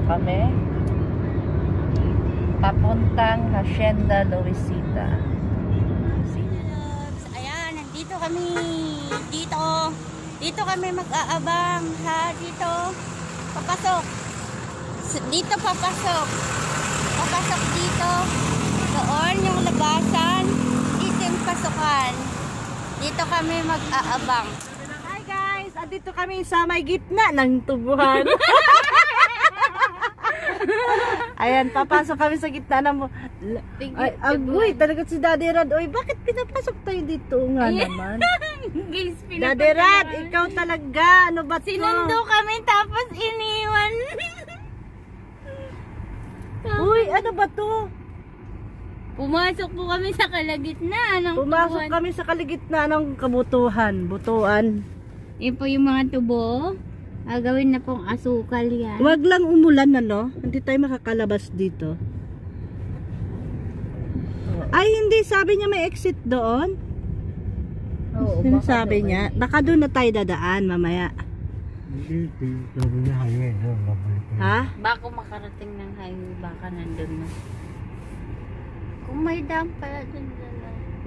Kami papuntang Hacienda Luisita. Ayan, nandito kami. Dito kami mag-aabang ha. Dito papasok. Dito papasok. Papasok dito. Doon yung labasan. Dito yung pasukan. Dito kami mag-aabang. Hi guys, andito kami sa may gitna ng tubuhan. Ayan, papasok kami sa gitna ng... Ay, agoy, talaga si Daddy Rad. Oy, bakit pinapasok tayo dito nga naman? Guys, Daddy Rad, ikaw talaga. Ano ba ito? sinundo kami tapos iniwan. Uy, ano ba to? Pumasok po kami sa kalagitnaan ng Pumasok tubuhan. kami sa kaligitnaan ng butuan. Yan po yung mga tubo. Gawin na pong asukal yan. Wag lang umulan, ano? Hindi tayo makakalabas dito. Ay, hindi. Sabi niya may exit doon. Oo, Sinasabi niya. Baka doon na tayo dadaan mamaya. Ha? Baka makarating ng highway, baka nandun na. Kung may dam pala dun na.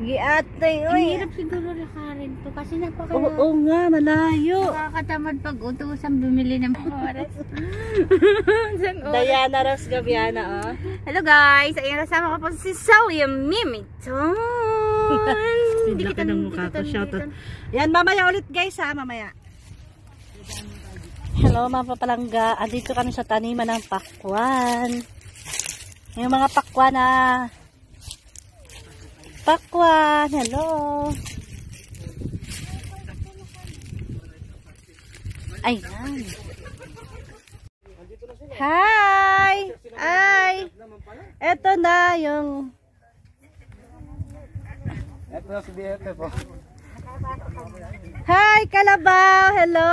Giatay, Ang uy. hirap siguro lakarin to kasi Oo nga, malayo. nakakatamad pag utusan bumili ng oras. Diana Ros Gaviana, oh. Hello guys, ayun kasama ko po si Zoe Mimiton. Hindi ka ng mukha ko, shoutout. Yan, mamaya ulit guys ha, mamaya. Hello mga papalangga, andito kami sa taniman ng pakwan. Yung mga pakwan na hello. Ayan. Hi! Ay! Eto na yung... Ito na si BFF po. Hi, Kalabaw! Hello!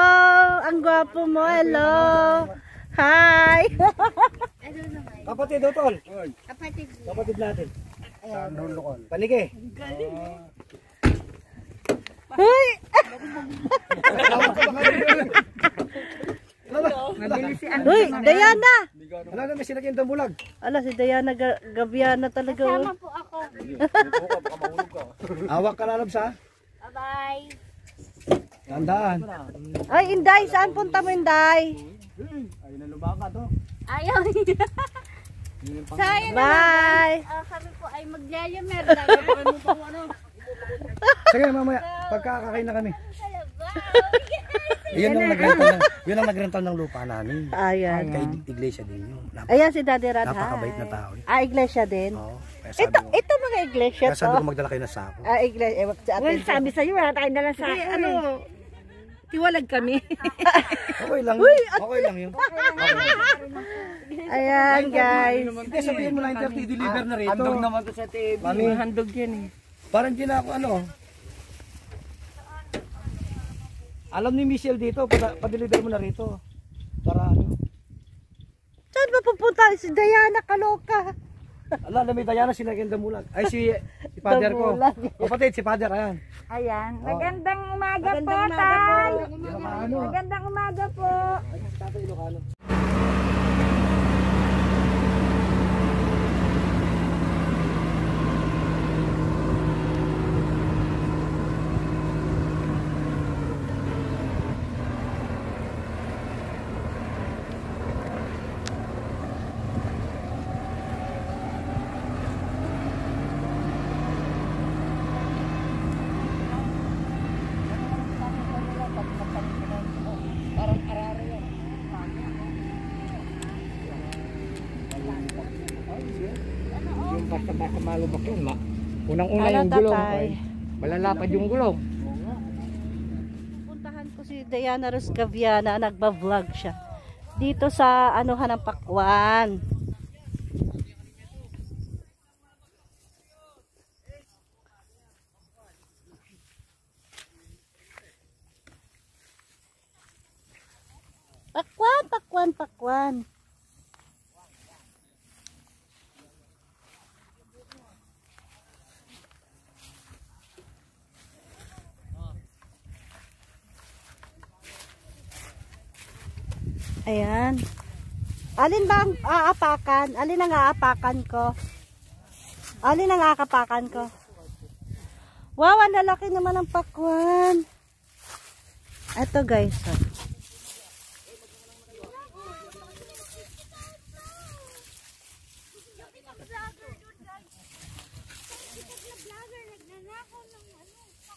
Ang gwapo mo, hello! Hi! Kapatid daw tol. Kapatid. Kapatid natin. Panige. Huy! Huy, Diana! Wala na may sinagyan ng bulag. Ala, si Diana Gaviana talaga. Kasama po ako. Awak ka lalab sa. Bye-bye. Tandaan. Ay, Inday, saan punta mo, Inday? Ay nalubaka to. Ayaw niya. So, ayun na Bye! lang. Kami po ay maglayamer. Sige mamaya, pagkakakain na kami. Yun ang nagrental ng lupa namin. Ayan. Kay iglesia din yun. Ayan si Daddy Rad. Napakabait na tao. Ah, iglesia din? Oo. Kaya sabi ko, Ito mga iglesia kaya sabi ko to. magdala kayo ng sako. Ah, iglesia. Well, sabi sa'yo, wala tayong dala sa... Ano? Tiwalag kami. Okay lang. Okay lang yun. Ayan, guys. Hindi, sabihin mo 9:30 i-deliver na rito. Handog naman to sa TV. Mami, Handog yan eh. parang hindi na ako ano. Alam ni Michelle dito, pa-deliver mo na rito. Para ano. Saan ba pupunta? Si Diana, kaloka. Ala, may Diana sinagyan damulag. Ay si father ko. Kapatid si father, ayan. Ayan. Magandang umaga po, Magandang umaga tay. Ilocano. Magandang umaga po. Tatay Ilocano. Yung basta-basta malubak yun. Unang-una Ano, yung gulong. tatay? Malalapad yung gulong. si Diana Rose Gaviana, nagba-vlog siya. Dito sa anuhan ng Pakwan. Pakwan, Pakwan, Pakwan. Ayan. Alin ba ang aapakan? Alin ang aapakan ko? Alin ang aakapakan ko? Wow, ang lalaki naman ng pakwan. Ito guys.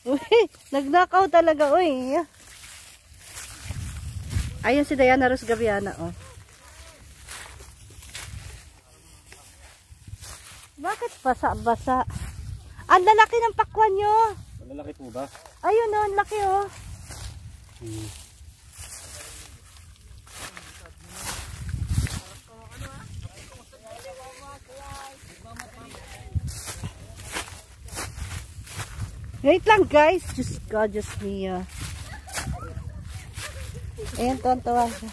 Oh. Uy, nagnakaw talaga. Uy. Ayun si Diana Rose Gaviana, oh. Bakit basa-basa? Ang lalaki ng pakwan nyo. Ang lalaki po ba? Ayun, oh, ang laki, oh. Wait lang, guys. Just God, just me. Ayan, tuwan-tuwa siya.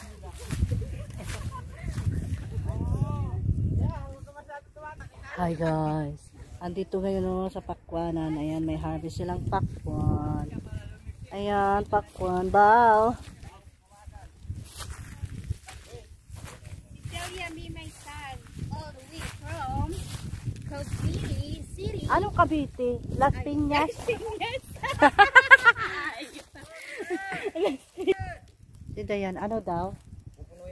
Hi guys. Andito ngayon sa pakwanan. Ayan, may harvest silang pakwan. Ayan, pakwan. Bow. Celia, me, my son, all the way from Cavite City. Anong Cavite? Las Piñas? Si Dayan, ano daw?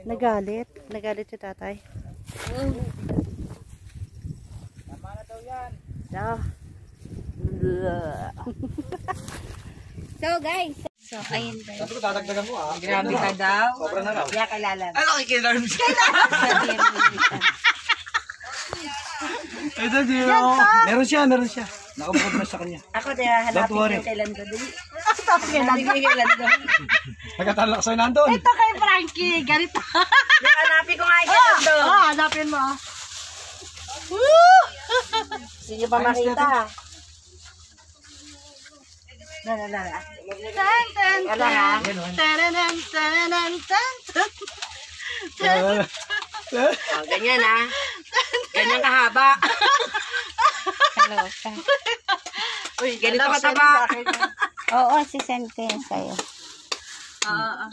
Nagalit? Nagalit si tatay? Tama na daw yan. Daw. So guys, so ayun ba? Sabi ko dadagdagan mo ah. Grabe ka daw. Sobra na raw. Kaya kailan. Ano kikilaran mo siya? Ito Gio. Meron siya, meron siya. Nakabukod na sa kanya. Ako din Don't worry. kailan ko din. Kailan daw? Nagatalak sa'yo nandun. Ito kay Frankie, ganito. Hanapin ko nga yan doon. Oh, hanapin mo. Gusto niyo pa makita? Tan, tan, Wala ha? taranan, taranan, tan, tan. Oh, ganyan ha. Ganyan kahaba. Hello. Uy, ganito kataba. Oo, si Sente sa'yo. Oo.